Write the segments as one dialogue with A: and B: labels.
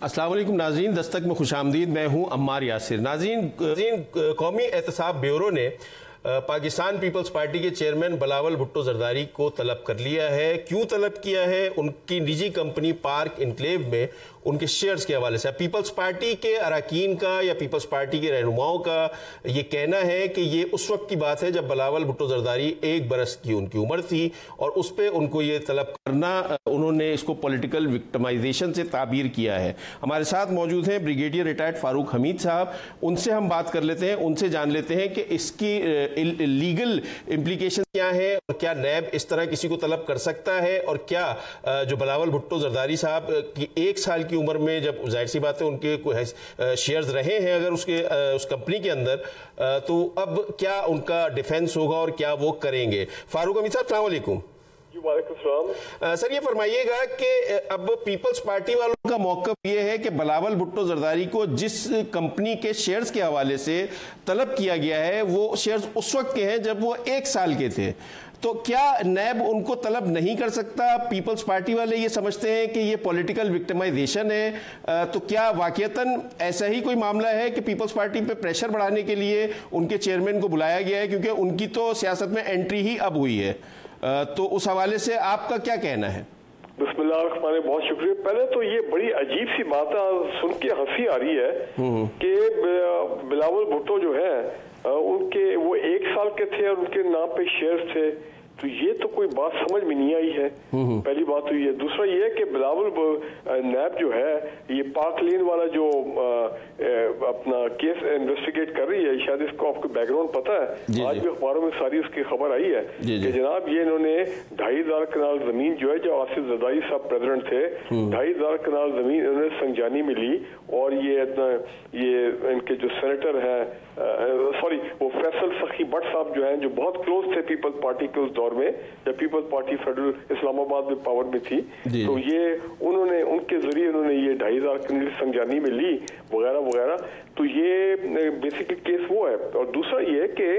A: अस्सलाम वालेकुम नाज़रीन, दस्तक में खुशामदीद। मैं हूं अम्मार यासिर। नाज़रीन, कौमी एहतसाब ब्यूरो ने पाकिस्तान पीपल्स पार्टी के चेयरमैन बिलावल भुट्टो जरदारी को तलब कर लिया है। क्यों तलब किया है? उनकी निजी कंपनी पार्क इनक्लेव में उनके शेयर्स के हवाले से पीपल्स पार्टी के अरकान का या पीपल्स पार्टी के रहनुमाओं का ये कहना है कि ये उस वक्त की बात है जब बिलावल भुट्टो जरदारी 1 बरस की उनकी उम्र थी और उस पर उनको ये तलब करना, उन्होंने इसको पॉलिटिकल विक्टिमाइजेशन से ताबीर किया है। हमारे साथ मौजूद हैं ब्रिगेडियर रिटायर्ड फारूक हमीद साहब। उनसे हम बात कर लेते हैं, उनसे जान लेते हैं कि इसकी लीगल इम्प्लीकेशन क्या है और क्या नैब इस तरह किसी को तलब कर सकता है, और क्या जो बिलावल भुट्टो जरदारी साहब की 1 साल की उम्र में, जब जाहिर सी बात है उनके कोई शेयर्स रहे हैं अगर उस कंपनी के अंदर, तो अब क्या उनका डिफेंस होगा और क्या वो करेंगे? फारूक हमीद साहब, अस्सलाम वालेकुम। सर, ये फरमाइएगा कि अब पीपल्स पार्टी वालों का मौक़िफ़ ये है कि बिलावल भुट्टो जरदारी को जिस कंपनी के शेयर्स के हवाले से तलब किया गया है वो शेयर्स उस वक्त के हैं जब वो 1 साल के थे, तो क्या नैब उनको तलब नहीं कर सकता? पीपल्स पार्टी वाले ये समझते हैं कि ये पॉलिटिकल विक्टिमाइजेशन है, तो क्या वाकईतन ऐसा ही कोई मामला है कि पीपल्स पार्टी पे प्रेशर बढ़ाने के लिए उनके चेयरमैन को बुलाया गया है, क्योंकि उनकी तो सियासत में एंट्री ही अब हुई है? तो उस हवाले से आपका क्या कहना है?
B: बिस्मिल्लाह, बहुत शुक्रिया। पहले तो ये बड़ी अजीब सी बात है, सुन के हंसी आ रही है कि बिलावल भुट्टो जो है उनके वो 1 साल के थे और उनके नाम पे शेयर्स थे, तो ये तो कोई बात समझ में नहीं आई है। पहली बात तो ये। दूसरा ये कि बिलावल नैब जो है ये पार्क लेन वाला जो अपना केस इन्वेस्टिगेट कर रही है, शायद इसको आपको बैकग्राउंड पता है, आज भी अखबारों में सारी उसकी खबर आई है कि जनाब ये इन्होंने 2,500 कनाल जमीन जो है, जो आसिफ जरदारी साहब प्रेसिडेंट थे, 2,500 कनाल जमीन इन्होंने संजानी में ली, और ये इनके जो सेनेटर हैं, सॉरी वो फैसल सखी भट्ट साहब जो हैं, जो बहुत क्लोज थे पीपल्स पार्टी के उस दौर में जब पीपल्स पार्टी फेडरल इस्लामाबाद में पावर में थी, तो ये उन्होंने उनके जरिए उन्होंने ये 2,500 कनाल संजानी में ली वगैरह वगैरह। तो ये बेसिकली केस वो है। और दूसरा ये कि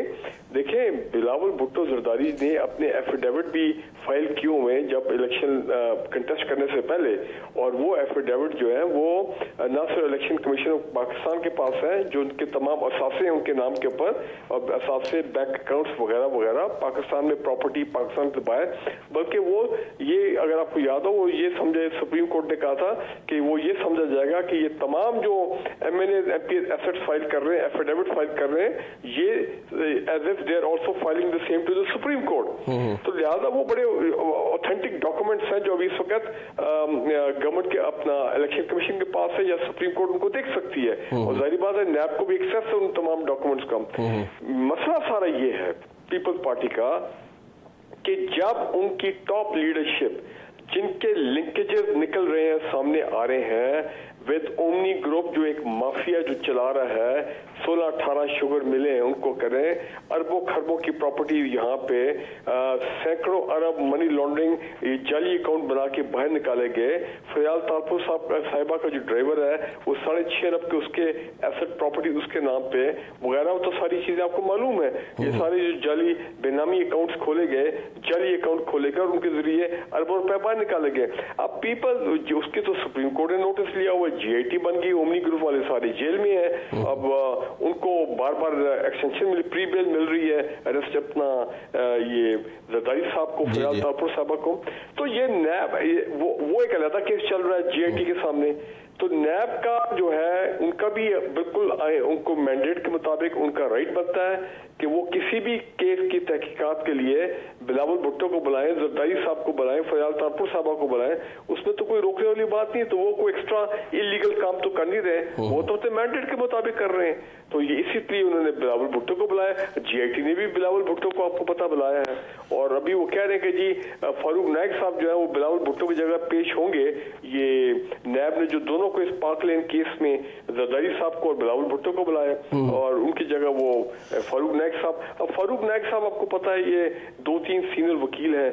B: देखें, बिलावल भुट्टो जरदारी ने अपने एफिडेविट भी फाइल किए हुए जब इलेक्शन कंटेस्ट करने से पहले, और वो एफिडेविट जो है वो ना सिर्फ इलेक्शन कमीशन ऑफ पाकिस्तान के पास है, जो उनके तमाम असासे हैं उनके नाम के ऊपर, और असासे बैंक अकाउंट्स वगैरह वगैरह, पाकिस्तान में प्रॉपर्टी पाकिस्तान से बाहर, बल्कि वो ये अगर आपको याद हो वो ये समझे, सुप्रीम कोर्ट ने कहा था कि वो ये समझा जाएगा कि ये तमाम जो MNA MP एसेट्स फाइल कर रहे हैं, एफिडेविट फाइल कर रहे हैं, ये as if they are also filing the same to the Supreme Court. तो लिहाजा वो बड़े ऑथेंटिक डॉक्यूमेंट्स हैं जो अभी इस वक्त गवर्नमेंट के अपना इलेक्शन कमीशन के पास है, या सुप्रीम कोर्ट उनको देख सकती है, और जाहिर बात है नैब को भी एक्सेस है उन तमाम डॉक्यूमेंट्स का। मसला सारा ये है पीपल्स पार्टी का कि जब उनकी टॉप लीडरशिप जिनके लिंकेजेस निकल रहे हैं, सामने आ रहे हैं विद ओमनी ग्रुप, जो एक माफिया जो चला रहा है, 16-18 शुगर मिले हैं उनको करें, अरबों खरबों की प्रॉपर्टी यहाँ पे, सैकड़ों अरब मनी लॉन्ड्रिंग जाली अकाउंट बना के बाहर निकाले गए। फयाल तारपुर साहिबा का जो ड्राइवर है वो 6.5 अरब के उसके एसेट प्रॉपर्टी उसके नाम पे वगैरह, तो सारी चीजें आपको मालूम है। ये सारे जो जाली बेनामी अकाउंट्स खोले गए, जाली अकाउंट खोले गए और उनके जरिए अरबों रुपए बाहर निकाले गए। अब पीपल उसके तो सुप्रीम कोर्ट ने नोटिस लिया हुआ, GIT बन गई, ओमनी ग्रुप वाले सारे जेल में है, अब उनको बार बार एक्सटेंशन मिली, प्री बेल मिल रही है, अरेस्ट अपना ये जरदारी साहब को, फयाल तारपुर साहब को। तो ये नैब वो एक अलग केस चल रहा है GIT के सामने। तो नैब का जो है उनका भी बिल्कुल उनको मैंडेट के मुताबिक उनका राइट बनता है कि वो किसी भी केस की तहकीकात के लिए बिलावल भुट्टो को बुलाएं, जरदारी साहब को बुलाएं, फयाल तारपुर साहबा को बुलाएं, उसमें तो कोई रोकने वाली बात नहीं। तो वो कोई एक्स्ट्रा इलीगल काम तो कर नहीं रहे, वो तो अपने मैंडेट के मुताबिक कर रहे हैं। तो ये इसीलिए उन्होंने बिलावल भुट्टो को बुलाया, GIT ने भी बिलावल भुट्टो को आपको पता बुलाया है, और अभी वो कह रहे हैं कि जी फारूक नाइक साहब जो है वो बिलावल भुट्टो की जगह पेश होंगे। ये नैब ने जो दोनों को इस पार्क लेन केस केस में जरदारी साहब को और बिलावल भुट्टो को बुलाया और उनकी जगह वो फारूक नाइक साहब। अब फारूक नाइक साहब आपको पता है ये 2-3 सीनियर वकील हैं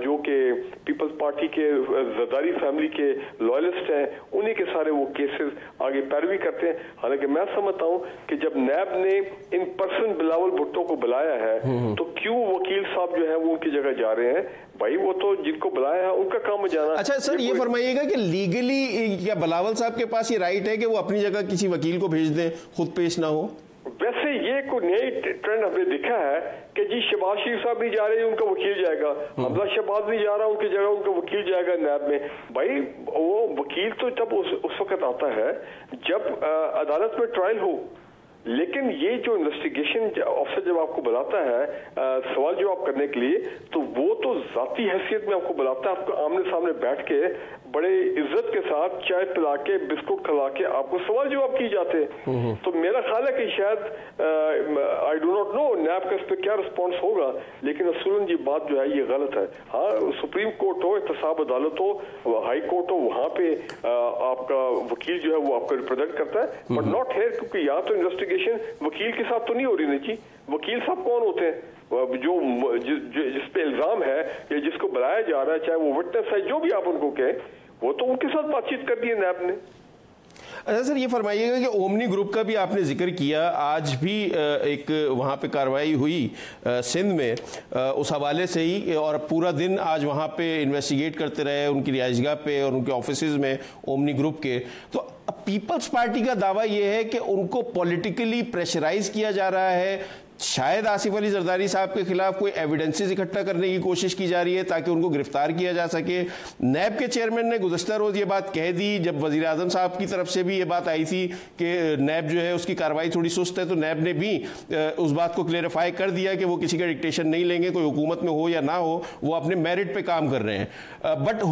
B: जो कि पीपल्स पार्टी के जरदारी फैमिली के लॉयलिस्ट हैं, उन्हीं के सारे वो केसेस आगे पैरवी करते हैं। हालांकि मैं समझता हूं कि जब नैब ने इन पर्सन बिलावल भुट्टो को बुलाया है तो क्यों वकील साहब जो है वो उनकी जगह जा रहे हैं? भाई वो तो जिनको बुलाया है उनका काम जाना।
A: अच्छा सर, ये फरमाइएगा कि लीगली क्या बिलावल साहब के पास ये राइट है कि वो अपनी जगह किसी वकील को भेज दें, खुद पेश ना हो?
B: वैसे ये कोई नई ट्रेंड हमें दिखा है कि जी शहबाज शरीफ साहब नहीं जा रहे, उनका वकील जाएगा, हमजा शहबाज नहीं जा रहा, उनकी जगह उनका वकील जाएगा नैब में। भाई वो वकील तो जब उस वक्त आता है जब अदालत में ट्रायल हो, लेकिन ये जो इन्वेस्टिगेशन ऑफिसर जब आपको बुलाता है सवाल जवाब करने के लिए, तो वो तो जाती हैसियत में आपको बुलाता है, आपको आमने सामने बैठ के बड़े इज्जत के साथ चाय पिला के बिस्कुट खिला के आपको सवाल जवाब किए जाते हैं। तो मेरा ख्याल है कि शायद आई डू नॉट नो नैब का इस पर क्या रिस्पॉन्स होगा, लेकिन असूलन ये बात जो है ये गलत है। हाँ, सुप्रीम कोर्ट हो, एहतसाब अदालत हो, हाई कोर्ट हो, वहां पे आपका वकील जो है वो आपको रिप्रेजेंट करता है, बट नॉट हेयर, क्योंकि यहाँ तो इन्वेस्टिगेशन वकील के साथ तो नहीं हो रही। नहीं जी, वकील साहब कौन होते हैं? जो जिस पे इल्जाम है या जिसको बुलाया जा रहा है, चाहे वो विटनेस है, जो भी आप उनको कहें, वो तो उनके साथ बातचीत कर दी है नैब ने।
A: अच्छा सर, ये फरमाइएगा कि ओमनी ग्रुप का भी आपने जिक्र किया, आज भी एक वहाँ पे कार्रवाई हुई सिंध में, उस हवाले से ही, और पूरा दिन आज वहाँ पे इन्वेस्टिगेट करते रहे उनकी रिहाइशगाह पे और उनके ऑफिसेज में ओमनी ग्रुप के। तो पीपल्स पार्टी का दावा यह है कि उनको पॉलिटिकली प्रेशराइज किया जा रहा है, शायद आसिफ अली जरदारी साहब के खिलाफ कोई एविडेंसेस इकट्ठा करने की कोशिश की जा रही है ताकि उनको गिरफ्तार किया जा सके। नैब के चेयरमैन ने गुज़श्ता रोज़ ये बात कह दी, जब वज़ीर आज़म साहब की तरफ से भी ये बात आई थी कि नैब जो है उसकी कार्रवाई थोड़ी सुस्त है, तो नैब ने भी उस बात को क्लेरिफाई कर दिया कि वो किसी का डिक्टेशन नहीं लेंगे, कोई हुकूमत में हो या ना हो, वो अपने मेरिट पर काम कर रहे हैं। बट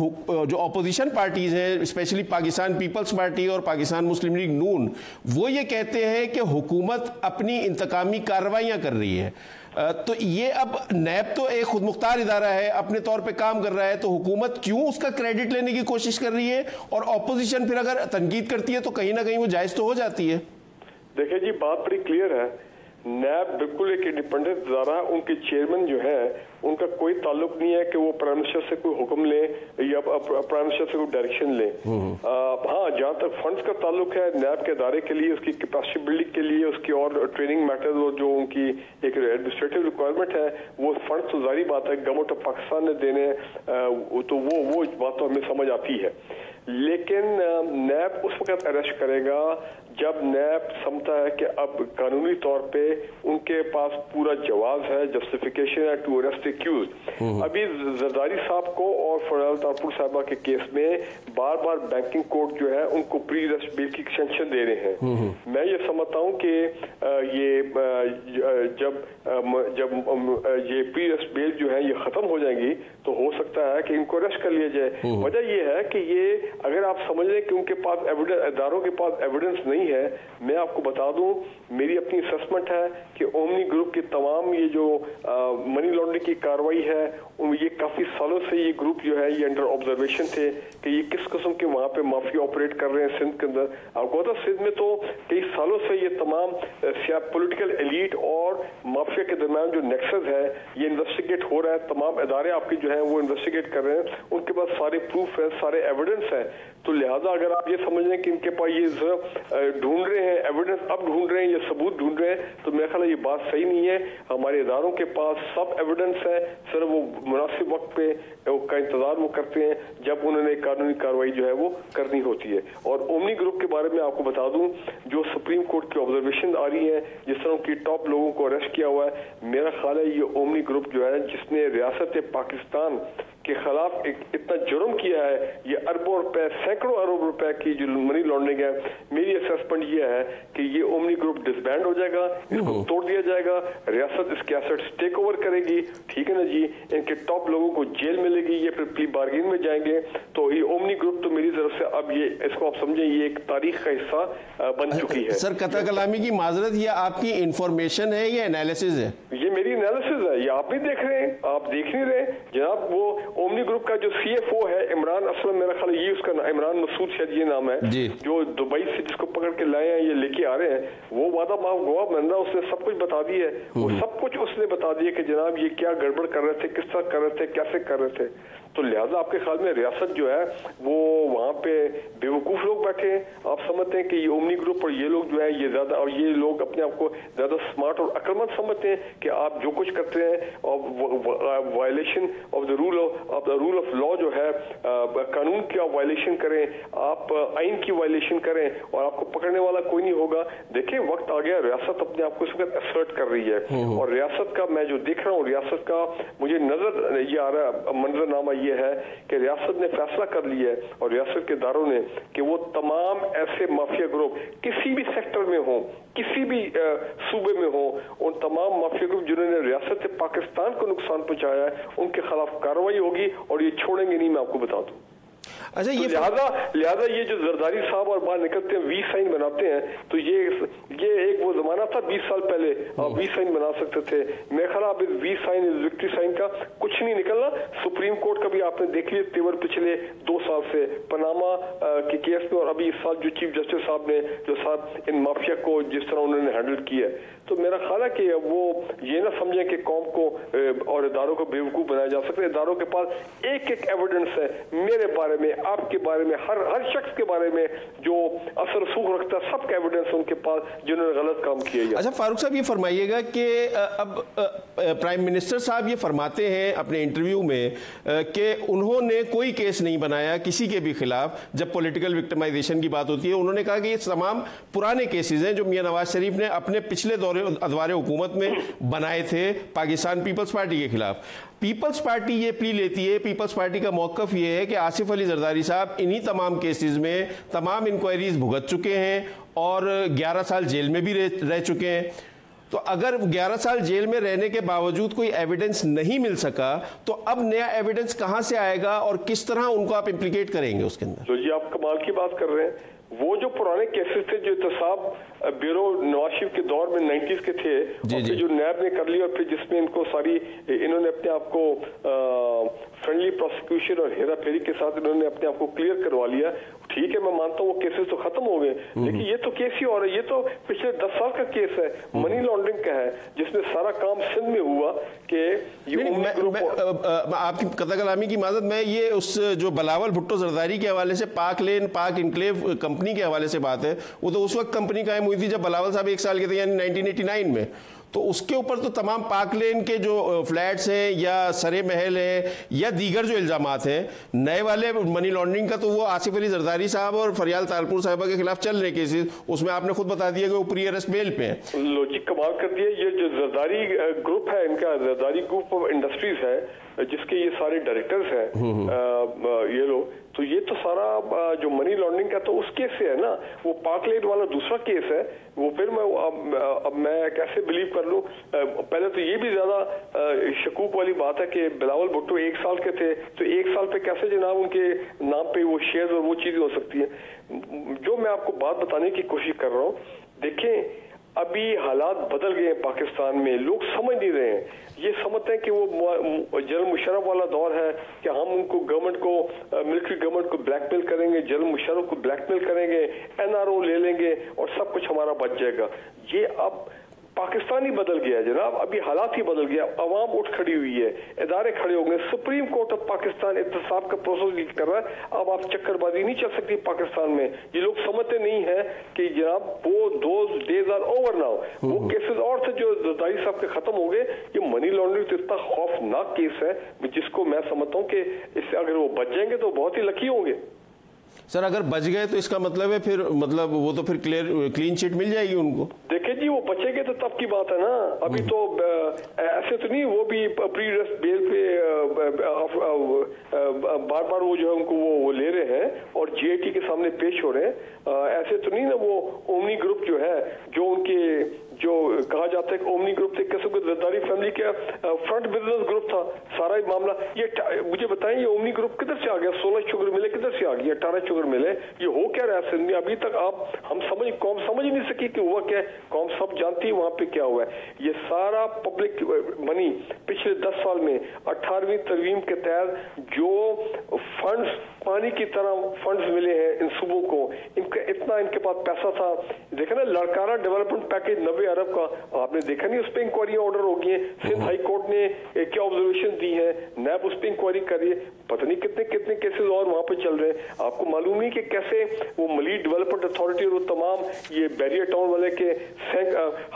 A: जो अपोजिशन पार्टीज़ हैं, स्पेशली पाकिस्तान पीपल्स पार्टी और पाकिस्तान मुस्लिम लीग नून, वो ये कहते हैं कि हुकूमत अपनी इंतकामी कार्रवाइयाँ कर रही है। तो ये अब नैब तो एक खुद मुख्तार इदारा है, अपने तौर पे काम कर रहा है, तो हुकूमत क्यों उसका क्रेडिट लेने की कोशिश कर रही है? और ऑपोजिशन फिर अगर तनकीद करती है तो कहीं ना कहीं वो जायज तो हो जाती है।
B: देखिए जी, बात बड़ी क्लियर है, नैब बिल्कुल एक इंडिपेंडेंट इदारा है। उनके चेयरमैन जो है उनका कोई ताल्लुक नहीं है कि वो प्राइम मिनिस्टर से कोई हुक्म ले या प्राइम मिनिस्टर से कोई डायरेक्शन ले। हाँ, जहाँ तक फंड्स का ताल्लुक है, नैब के इदारे के लिए, उसकी कैपेसिटी बिल्डिंग के लिए, उसकी और ट्रेनिंग मैटर्स और जो उनकी एक एडमिनिस्ट्रेटिव रिक्वायरमेंट है, वो फंड्स तो जारी बात है गवर्नमेंट ऑफ पाकिस्तान ने देने, तो वो बात तो हमें समझ आती है। लेकिन नैब उस वक्त अरेस्ट करेगा जब नैब समझता है कि अब कानूनी तौर पे उनके पास पूरा जवाब है, जस्टिफिकेशन है टू अरेस्ट एक्यूज। अभी जरदारी साहब को और फराल तारपुर साहबा के केस में बार बार बैंकिंग कोर्ट जो है उनको प्री अरेस्ट बेल की एक्सटेंशन दे रहे हैं। मैं ये समझता हूँ कि ये जब ये प्री अरेस्ट बेल जो है ये खत्म हो जाएंगी तो हो सकता है कि इनको अरेस्ट कर लिया जाए। वजह ये है कि ये अगर आप समझ लें कि उनके पास एविडेंस, इदारों के पास एविडेंस नहीं है, मैं आपको बता दूं, मेरी अपनी असेसमेंट है कि ओमनी ग्रुप की तमाम ये जो मनी लॉन्ड्रिंग की कार्रवाई है, ये काफी सालों से ये ग्रुप जो है ये अंडर ऑब्जर्वेशन थे कि ये किस किस्म के वहां पे माफिया ऑपरेट कर रहे हैं सिंध के अंदर। आपको पता सिंध में तो कई सालों से ये तमाम पॉलिटिकल एलीट और माफिया के दरमियान जो नेक्सस है ये इन्वेस्टिगेट हो रहा है। तमाम इदारे आपके जो है वो इन्वेस्टिगेट कर रहे हैं, उनके पास सारे प्रूफ है, सारे एविडेंस है। तो लिहाजा अगर आप ये समझ लें कि इनके पास ये ढूंढ रहे हैं एविडेंस, अब ढूंढ रहे हैं, ये सबूत ढूंढ रहे हैं, तो मेरा ख्याल ये बात सही नहीं है। हमारे इदारों के पास सब एविडेंस है, सिर्फ वो मुनासिब वक्त पे का इंतजार वो करते हैं जब उन्होंने कानूनी कार्रवाई जो है वो करनी होती है। और ओमनी ग्रुप के बारे में आपको बता दूं, जो सुप्रीम कोर्ट की ऑब्जर्वेशन आ रही है, जिस तरह की टॉप लोगों को अरेस्ट किया हुआ है, मेरा ख्याल है ये ओमनी ग्रुप जो है जिसने रियासत पाकिस्तान के खिलाफ एक इतना जुर्म किया है, ये अरबों रुपए, सैकड़ों अरब रुपए की जो मनी लॉन्ड्रिंग है, मेरी असेसमेंट ये है कि ये ओमनी ग्रुप डिसबैंड हो जाएगा, इसको तोड़ दिया जाएगा, रियासत इसके एसेट्स टेक ओवर करेगी, ठीक है ना जी। इनके टॉप लोगों को जेल मिलेगी, ये फिर प्ली बार्गेन में जाएंगे। तो ये ओमनी ग्रुप तो मेरी तरफ से अब ये इसको आप समझें ये एक तारीख का हिस्सा बन चुकी है।
A: सर, कतरा कलामी की माजरत, ये आपकी इंफॉर्मेशन है या एनालिसिस है?
B: ये मेरी एनालिसिस है, ये आप नहीं देख रहे हैं, आप देख नहीं रहे जनाब। वो ओमनी ग्रुप का जो CFO है इमरान असलम, मेरा ख्याल ये उसका इमरान मसूद शायद ये नाम है, जो दुबई से जिसको पकड़ के लाए हैं, ये लेके आ रहे हैं, वो वादा माफ गवाह बन रहा, उसने सब कुछ बता दिया है। वो सब कुछ उसने बता दिया कि जनाब ये क्या गड़बड़ कर रहे थे, किस तरह कर रहे थे, कैसे कर रहे थे। तो लिहाजा आपके ख्याल में रियासत जो है वो वहाँ पे बेवकूफ लोग बैठे हैं? आप समझते हैं कि ये ओमनी ग्रुप और ये लोग जो है ये ज्यादा, और ये लोग अपने आप को ज्यादा स्मार्ट और अक्लमंद समझते हैं कि आप जो कुछ करते हैं और violation of the rule of law जो है, कानून की आप वायलेशन करें, आप आइन की वायलेशन करें और आपको पकड़ने वाला कोई नहीं होगा। देखिए वक्त आ गया, रियासत अपने आप को इस वक्त असर्ट कर रही है और रियासत का मैं जो देख रहा हूँ, रियासत का मुझे नजर ये आ रहा है, मंजरनामा ये है कि रियासत ने फैसला कर लिया है और रियासत के इदारों ने कि वो तमाम ऐसे माफिया ग्रुप किसी भी सेक्टर में हो, किसी भी सूबे में हो, उन तमाम माफिया ग्रुप जिन्होंने रियासत से पाकिस्तान को नुकसान पहुंचाया है, उनके खिलाफ कार्रवाई होगी और ये छोड़ेंगे नहीं, मैं आपको बता दूं।
A: अच्छा, ये
B: लिहाजा ये जो जरदारी साहब और बाहर निकलते हैं, 20 साइन बनाते हैं, तो ये एक वो जमाना था 20 साल पहले आप 20 साइन बना सकते थे। मेरे ख्याल अब इस 20 साइन, इस विक्ट्री साइन का कुछ नहीं निकलना। सुप्रीम कोर्ट का भी आपने देख लिया तेवर पिछले 2 साल से पनामा के केस में, और अभी इस साल जो चीफ जस्टिस साहब ने जो साहब इन माफिया को जिस तरह उन्होंने हैंडल किया, तो मेरा ख्याल है कि वो ये ना समझे कि कौम को और इदारों को बेवकूफ बनाया जा सकता है। इदारों के पास एक एक एविडेंस है मेरे बारे में, आपके बारे में, हर शख्स के बारे में जो असर रसूख रखता है, सबका एविडेंस उनके पास जिन्होंने गलत काम किया।
A: अच्छा फारूक साहब, ये फरमाइएगा कि अब प्राइम मिनिस्टर साहब ये फरमाते हैं अपने इंटरव्यू में कि उन्होंने कोई केस नहीं बनाया किसी के भी खिलाफ। जब पॉलिटिकल विक्टिमाइजेशन की बात होती है, उन्होंने कहा कि ये तमाम पुराने केसेस हैं जो मियां नवाज शरीफ ने अपने पिछले अदवारे हुकूमत में बनाए थे पाकिस्तान पीपल्स पार्टी के खिलाफ। पीपल्स पार्टी ये प्ली लेती है, पीपल्स पार्टी का मौकफ ये है कि आसिफ अली जरदारी साहब इन्हीं तमाम केसेस में तमाम इंक्वायरीज भुगत चुके हैं और 11 साल जेल में भी रह चुके हैं। तो अगर 11 साल जेल में रहने के बावजूद कोई एविडेंस नहीं मिल सका, तो अब नया एविडेंस कहां से आएगा और किस तरह उनको आप इम्प्लीकेट करेंगे उसके अंदर?
B: तो जी आप कमाल की बात कर रहे हैं। वो जो पुराने केसेस थे जो एहतसाब ब्यूरो नवाज शरीफ के दौर में 90s के थे, और फिर जो नैब ने कर लिया, और फिर जिसमें इनको सारी इन्होंने अपने आप को फ्रेंडली प्रोसिक्यूशन और हेरा फेरी के साथ इन्होंने अपने आप को क्लियर करवा लिया। ठीक है, मैं मानता हूँ वो केसेस तो खत्म हो गए, लेकिन ये तो केस ही और है। ये तो पिछले 10 साल का केस है, मनी लॉन्ड्रिंग का है, जिसमें सारा काम सिंध में हुआ कि
A: आपकी कतल-ए-आमी की इजाजत, मैं ये उस जो बिलावल भुट्टो जरदारी के हवाले से पाक लेन पाक इनक्लेव कंपनी के हवाले से बात है, वो तो उस वक्त कंपनी कायम हुई थी जब बिलावल साहब 1 साल के थे, यानी 1989 में। तो उसके ऊपर तो तमाम पाक लेन के जो फ्लैट्स हैं या सरे महल है या दीगर जो इल्जामात हैं, नए वाले मनी लॉन्ड्रिंग का तो वो आसिफ अली जरदारी साहब और फरियाल तालपुर साहिबा के खिलाफ चल रहे केसेस, उसमें आपने खुद बता दिया कि वो प्री अरेस्ट बेल पे हैं।
B: लॉजिक कमाल कर दिया। ये जो जरदारी ग्रुप है, इनका जरदारी ग्रुप ऑफ इंडस्ट्रीज है, जिसके ये सारे डायरेक्टर्स हैं ये लोग, तो ये तो सारा जो मनी लॉन्ड्रिंग का तो उस केस से है ना। वो पाक लेन वाला दूसरा केस है, वो फिर मैं कैसे बिलीव कर लूं? पहले तो ये भी ज्यादा शकूक वाली बात है कि बिलावल भुट्टो 1 साल के थे, तो 1 साल पे कैसे जनाब उनके नाम पे वो शेयर्स और वो चीजें हो सकती है। जो मैं आपको बात बताने की कोशिश कर रहा हूँ, देखें अभी हालात बदल गए हैं पाकिस्तान में, लोग समझ नहीं रहे हैं। ये समझते हैं कि वो जनरल मुशर्रफ वाला दौर है कि हम उनको गवर्नमेंट को, मिलिट्री गवर्नमेंट को ब्लैकमेल करेंगे, जनरल मुशर्रफ को ब्लैकमेल करेंगे, NRO ले लेंगे और सब कुछ हमारा बच जाएगा। ये अब पाकिस्तान ही बदल गया जनाब, अभी हालात ही बदल गया, अवाम उठ खड़ी हुई है, इदारे खड़े होंगे, सुप्रीम कोर्ट ऑफ पाकिस्तान एहतसाब का प्रोसेस कर रहा है। अब आप चक्करबाजी नहीं चल सकती पाकिस्तान में। ये लोग समझते नहीं है कि जनाब वो those days are over now. वो केसेस और थे जो जरदारी साहब के खत्म हो गए। ये मनी लॉन्ड्रिंग तो इतना खौफनाक केस है जिसको मैं समझता हूँ कि इससे अगर वो बच जाएंगे तो बहुत ही लकी होंगे।
A: सर अगर बच गए तो इसका मतलब है फिर वो तो फिर क्लीन चिट मिल जाएगी उनको।
B: देखिए जी, वो बचेंगे तो तब की बात है ना, अभी तो ऐसे तो नहीं। वो भी प्री अरेस्ट बेल पे बार बार वो जो है उनको वो ले रहे हैं और GIT के सामने पेश हो रहे हैं। ऐसे तो नहीं ना, वो ओमनी ग्रुप जो है, जो उनके जो कहा जाते हैं, ओमनी ग्रुप थे, किस्म के जरदारी फैमिली के फ्रंट बिजनेस ग्रुप था, सारा ही मामला। ये मुझे बताएं, ये ओमनी ग्रुप किधर से आ गया? 16 शुगर मिले किधर से आ गई? 18 शुगर मिले, ये हो क्या रहा है सिंध में? अभी तक कौम समझ ही नहीं सकी कि हुआ क्या है। कौम सब जानती है वहां पे क्या हुआ है। ये सारा पब्लिक मनी पिछले 10 साल में 18वीं तरमीम के तहत जो फंड्स, पानी की तरह फंड्स मिले हैं इन सूबों को, इनका इतना इनके पास पैसा था। देखा ना, लड़काना डेवलपमेंट पैकेज 90 अरब का, आपने देखा नहीं? उस पर इंक्वायरी ऑर्डर हो गई है। सिंध हाई कोर्ट ने क्या ऑब्जर्वेशन दी है, नैब उस पर इंक्वायरी कर रही है। पता नहीं कितने कितने केसेस और वहां पे चल रहे हैं। आपको मालूम नहीं कि कैसे वो मलीड डेवलपमेंट अथॉरिटी और वो तमाम ये बैरियर टाउन वाले के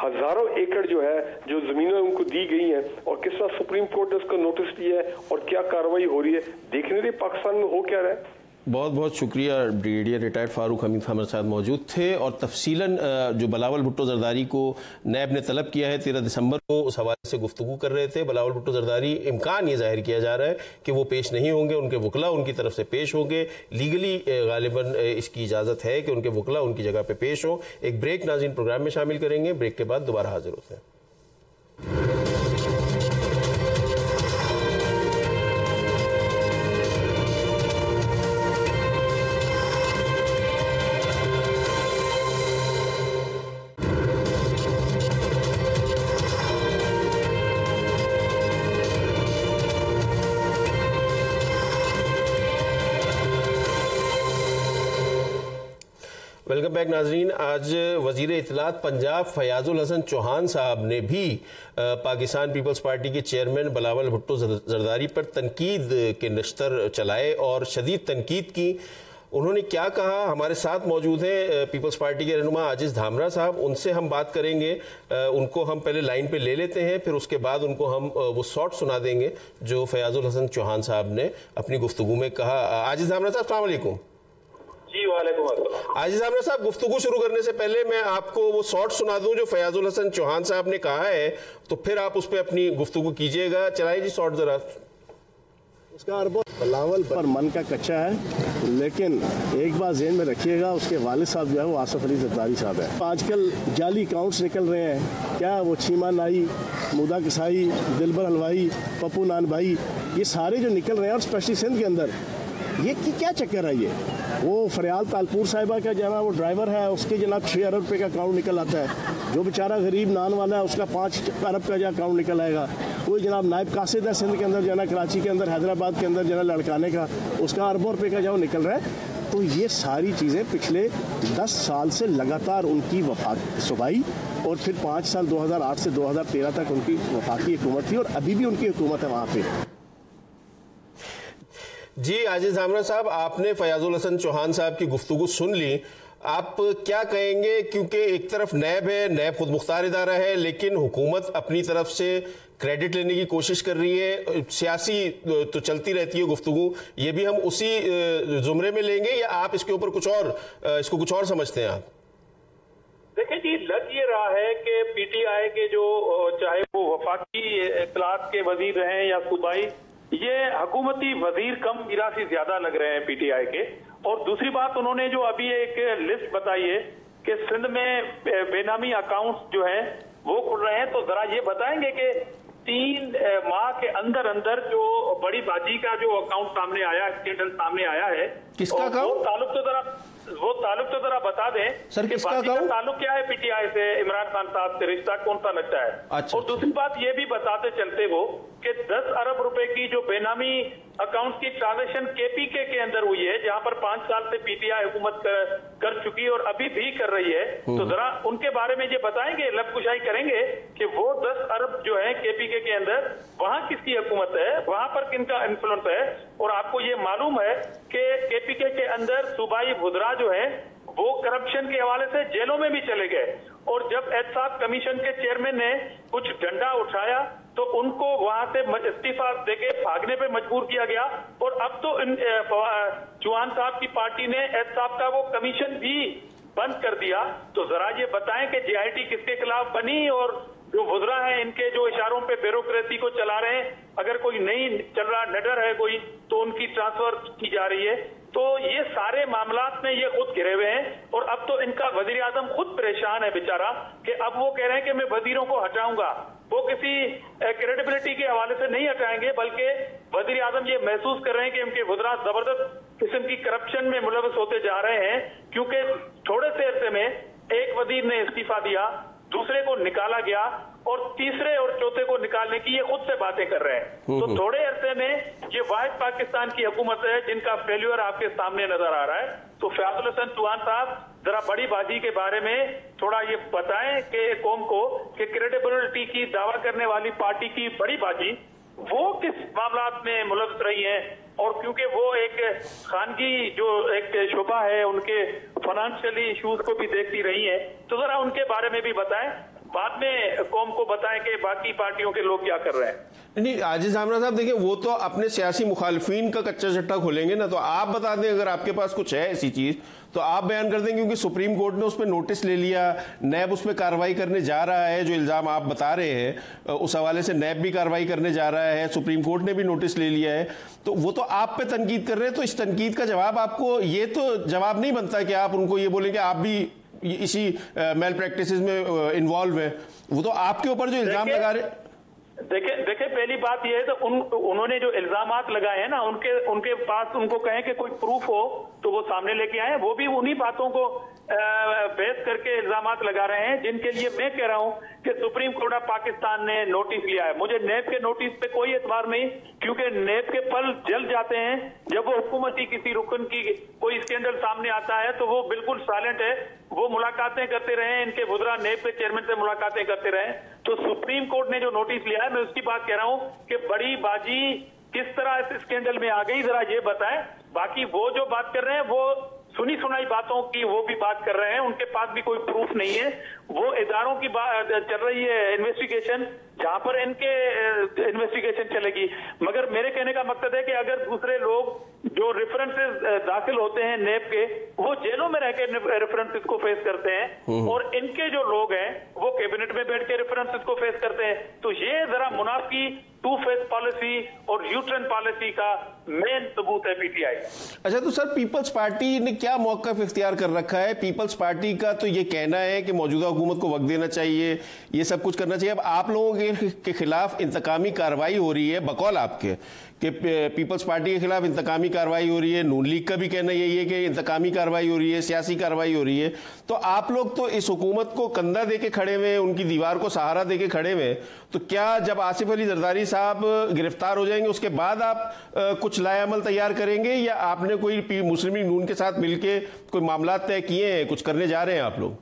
B: हजारों एकड़ जो है, जो जमीनें उनको दी गई हैं, और किस तरह सुप्रीम कोर्ट ने उसका नोटिस दिया है और क्या कार्रवाई हो रही है, देखने रही पाकिस्तान में हो क्या रहा है।
A: बहुत बहुत शुक्रिया। ब्रिगेडियर रिटायर्ड फारूक हमीद हमारे साथ मौजूद थे और तफसीलन जो बिलावल भुट्टो जरदारी को नैब ने तलब किया है 13 दिसंबर को, उस हवाले से गुफ्तगू कर रहे थे। बिलावल भुट्टो जरदारी, इम्कान ये जाहिर किया जा रहा है कि वो पेश नहीं होंगे, उनके वकला उनकी तरफ से पेश होंगे। लीगली गालिबन इसकी इजाज़त है कि उनके वकला उनकी जगह पर पेश हो। एक ब्रेक नाज़रीन प्रोग्राम में शामिल करेंगे, ब्रेक के बाद दोबारा हाजिर होते हैं। वेलकम बैक नाजरीन। आज वजीर इत्तलात पंजाब फयाजुल हसन चौहान साहब ने भी पाकिस्तान पीपल्स पार्टी के चेयरमैन बिलावल भुट्टो जरदारी पर तनकीद के नश्तर चलाए और शदीद तनकीद की। उन्होंने क्या कहा, हमारे साथ मौजूद हैं पीपल्स पार्टी के रहनुमा आजिज धामरा साहब, उनसे हम बात करेंगे। उनको हम पहले लाइन पे ले लेते हैं, फिर उसके बाद उनको हम वो शॉर्ट सुना देंगे जो फयाजुल हसन चौहान साहब ने अपनी गुफ्तगू में कहा। आजिज धामरा साहब, अस्सलाम वालेकुम।
C: जी वालेकुम अस्सलाम।
A: आजिज आमरा साहब, गुफ्तगू शुरू करने से पहले मैं आपको वो शॉर्ट सुना दूं जो फयाजुल हसन चौहान साहब ने कहा है, तो फिर आप उस पर अपनी गुफ्तगू कीजिएगा। चलाइए जी शॉर्ट जरा।
D: उसका अरबों बिलावल पर मन का कच्चा है, लेकिन एक बात ज़हन में रखिएगा, उसके वालिद साहब जो है वो आसफ अली जरदारी साहब है। आजकल जाली अकाउंट्स निकल रहे हैं, क्या वो चीमा नाई, मुदा किसाई, दिलबर हलवाई, पप्पू नान भाई, ये सारे जो निकल रहे हैं, और स्पेशली सिंध के अंदर ये क्या चक्कर है? ये वो फरियाल तालपुर साहिबा का जनाब वो ड्राइवर है, उसके जनाब 6 अरब रुपये का अकाउंट निकल आता है। जो बेचारा गरीब नान वाला है उसका 5 अरब का जो अकाउंट निकल आएगा। कोई जनाब नायब कासिद है सिंध के अंदर, जना कराची के अंदर, हैदराबाद के अंदर, जना लड़काने का, उसका अरबों रुपये का जो निकल रहा है। तो ये सारी चीज़ें पिछले 10 साल से लगातार उनकी वफाक सुबाई, और फिर 5 साल 2008 से 2013 तक उनकी वफाकी हुकूमत थी, और अभी भी उनकी हुकूमत है वहाँ पे।
A: जी आजिज आमरा साहब, आपने फयाजुल हसन चौहान साहब की गुफ्तगू सुन ली, आप क्या कहेंगे? क्योंकि एक तरफ नैब है, नैब खुद मुख्तार इदारा है, लेकिन हुकूमत अपनी तरफ से क्रेडिट लेने की कोशिश कर रही है। सियासी तो चलती रहती है गुफ्तगू, ये भी हम उसी जुमरे में लेंगे, या आप इसके ऊपर इसको कुछ और समझते हैं आप?
C: देखिए जी, लग ये रहा है कि पीटीआई के जो चाहे वो वफाकी इत्तलात के वजीर रहे या सूबाई, ये हुकूमती वजीर कम गिरासी ज्यादा लग रहे हैं पीटीआई के। और दूसरी बात, उन्होंने जो अभी एक लिस्ट बताई है कि सिंध में बेनामी अकाउंट्स जो है वो खुल रहे हैं, तो जरा ये बताएंगे कि 3 माह के अंदर अंदर जो बड़ी बाजी का जो अकाउंट सामने आया, स्केंडल सामने आया है,
A: किसका अकाउंट?
C: वो ताल्लुक तो जरा बता दें
A: सर,
C: कि
A: किसका
C: बाजी का ताल्लुक क्या है पीटीआई से, इमरान खान साहब से रिश्ता कौन सा लगता है।
A: अच्छा,
C: और दूसरी बात ये भी बताते चलते वो कि 10 अरब रुपए की जो बेनामी अकाउंट की ट्रांजेक्शन केपीके के अंदर हुई है, जहां पर 5 साल से पीटीआई हुकूमत कर चुकी है और अभी भी कर रही है, तो जरा उनके बारे में ये बताएंगे, लबकुशाई करेंगे कि वो 10 अरब जो है केपीके के अंदर, वहां किसकी हुकूमत है, वहां पर किनका इन्फ्लुएंस है। और आपको ये मालूम है कि केपीके के अंदर सूबाई बुधरा जो है वो करप्शन के हवाले से जेलों में भी चले गए, और जब एहतसाब कमीशन के चेयरमैन ने कुछ डंडा उठाया तो उनको वहां से इस्तीफा देके भागने पे मजबूर किया गया। और अब तो चौहान साहब की पार्टी ने एहतसाब का वो कमीशन भी बंद कर दिया। तो जरा ये बताएं कि जेआईटी किसके खिलाफ बनी, और जो वुज़रा हैं इनके जो इशारों पे ब्यूरोक्रेसी को चला रहे हैं, अगर कोई नहीं चल रहा, निडर है कोई, तो उनकी ट्रांसफर की जा रही है। तो ये सारे मामलात में ये खुद घिरे हुए हैं और अब तो इनका वजीर आजम खुद परेशान है बेचारा कि अब वो कह रहे हैं कि मैं वजीरों को हटाऊंगा। वो किसी क्रेडिबिलिटी के हवाले से नहीं हटाएंगे, बल्कि वजीर आजम ये महसूस कर रहे हैं कि उनके वज़रा जबरदस्त किस्म की करप्शन में मुलव्वस होते जा रहे हैं, क्योंकि थोड़े से अरसे में एक वजीर ने इस्तीफा दिया, दूसरे को निकाला गया और तीसरे और चौथे को निकालने की ये खुद से बातें कर रहे हैं। तो थोड़े अरसे में ये वाहिद पाकिस्तान की हुकूमत है जिनका फेल्यूर आपके सामने नजर आ रहा है। तो फयाजुल हसन चौहान साहब जरा बड़ी बाजी के बारे में थोड़ा ये बताएं कि कौम को कि क्रेडिबिलिटी की दावा करने वाली पार्टी की बड़ी बाजी वो किस मामलात में मुलव्वस रही है, और क्योंकि वो एक खानगी जो एक शोबा है उनके फाइनेंशियली इश्यूज को भी देखती रही है, तो जरा उनके बारे में भी बताएं, बाद में कौम को बताएं कि बाकी पार्टियों के लोग क्या कर रहे हैं।
A: नहीं, आजिज जामरा साहब देखिए, वो तो अपने सियासी मुखालिफिन का कच्चा चट्टा खोलेंगे ना, तो आप बता दें अगर आपके पास कुछ है ऐसी चीज तो आप बयान कर दें, क्योंकि सुप्रीम कोर्ट ने उस पर नोटिस ले लिया, नैब उस पर कार्रवाई करने जा रहा है। जो इल्जाम आप बता रहे हैं उस हवाले से नैब भी कार्रवाई करने जा रहा है, सुप्रीम कोर्ट ने भी नोटिस ले लिया है, तो वो तो आप पे तनकीद कर रहे हैं। तो इस तनकीद का जवाब आपको, ये तो जवाब नहीं बनता कि आप उनको ये बोलेंगे आप भी इसी मेल प्रैक्टिसेस में इन्वॉल्व है। वो तो आपके ऊपर जो इल्जाम लगा रहे।
C: देखिए पहली बात यह है तो उन्होंने जो इल्जामात लगाए हैं ना, उनके पास उनको कहें कि कोई प्रूफ हो तो वो सामने लेके आए। वो भी उन्हीं बातों को बेस करके इल्जामात लगा रहे हैं जिनके लिए मैं कह रहा हूं कि सुप्रीम कोर्ट ऑफ पाकिस्तान ने नोटिस लिया है। मुझे नैब के नोटिस पे कोई एतबार नहीं, क्योंकि नैब के पल जल जाते हैं जब वो हुकूमती किसी रुकन की कोई स्कैंडल सामने आता है तो वो बिल्कुल साइलेंट है, वो मुलाकातें करते रहे, इनके वज़रा नैब के चेयरमैन से मुलाकातें करते रहे। तो सुप्रीम कोर्ट ने जो नोटिस लिया है, मैं उसकी बात कह रहा हूं कि बड़ी बाजी किस तरह इस स्कैंडल में आ गई, जरा ये बताएं। बाकी वो जो बात कर रहे हैं वो सुनी सुनाई बातों की वो भी बात कर रहे हैं, उनके पास भी कोई प्रूफ नहीं है। वो इदारों की बात चल रही है इन्वेस्टिगेशन, जहां पर इनके इन्वेस्टिगेशन चलेगी। मगर मेरे कहने का मकसद है कि अगर दूसरे लोग जो रेफरेंसेस दाखिल होते हैं नैब के, वो जेलों में रह के रेफरेंसेस को फेस करते हैं, और इनके जो लोग हैं वो कैबिनेट में बैठ के रेफरेंसेस को फेस करते हैं। तो ये जरा मुनाफी टू फेस पॉलिसी और यू टर्न पॉलिसी का मेन सबूत है पीटीआई।
A: अच्छा, तो सर पीपल्स पार्टी ने क्या मौक़िफ़ इख्तियार कर रखा है? पीपल्स पार्टी का तो ये कहना है कि मौजूदा हुकूमत को वक्त देना चाहिए, ये सब कुछ करना चाहिए। अब आप लोगों के खिलाफ इंतकामी कार्रवाई हो रही है, बकौल आपके कि पीपल्स पार्टी के खिलाफ इंतकामी कार्रवाई हो रही है, नून लीग का भी कहना यही है कि इंतकामी कार्रवाई हो रही है, सियासी कार्रवाई हो रही है। तो आप लोग तो इस हुकूमत को कंधा दे के खड़े हुए, उनकी दीवार को सहारा दे के खड़े हुए, तो क्या जब आसिफ अली जरदारी साहब गिरफ्तार हो जाएंगे उसके बाद आप कुछ लाएअमल तैयार करेंगे, या आपने कोई मुस्लिम लीग नून के साथ मिलकर कोई मामला तय किए हैं, कुछ करने जा रहे हैं आप लोग?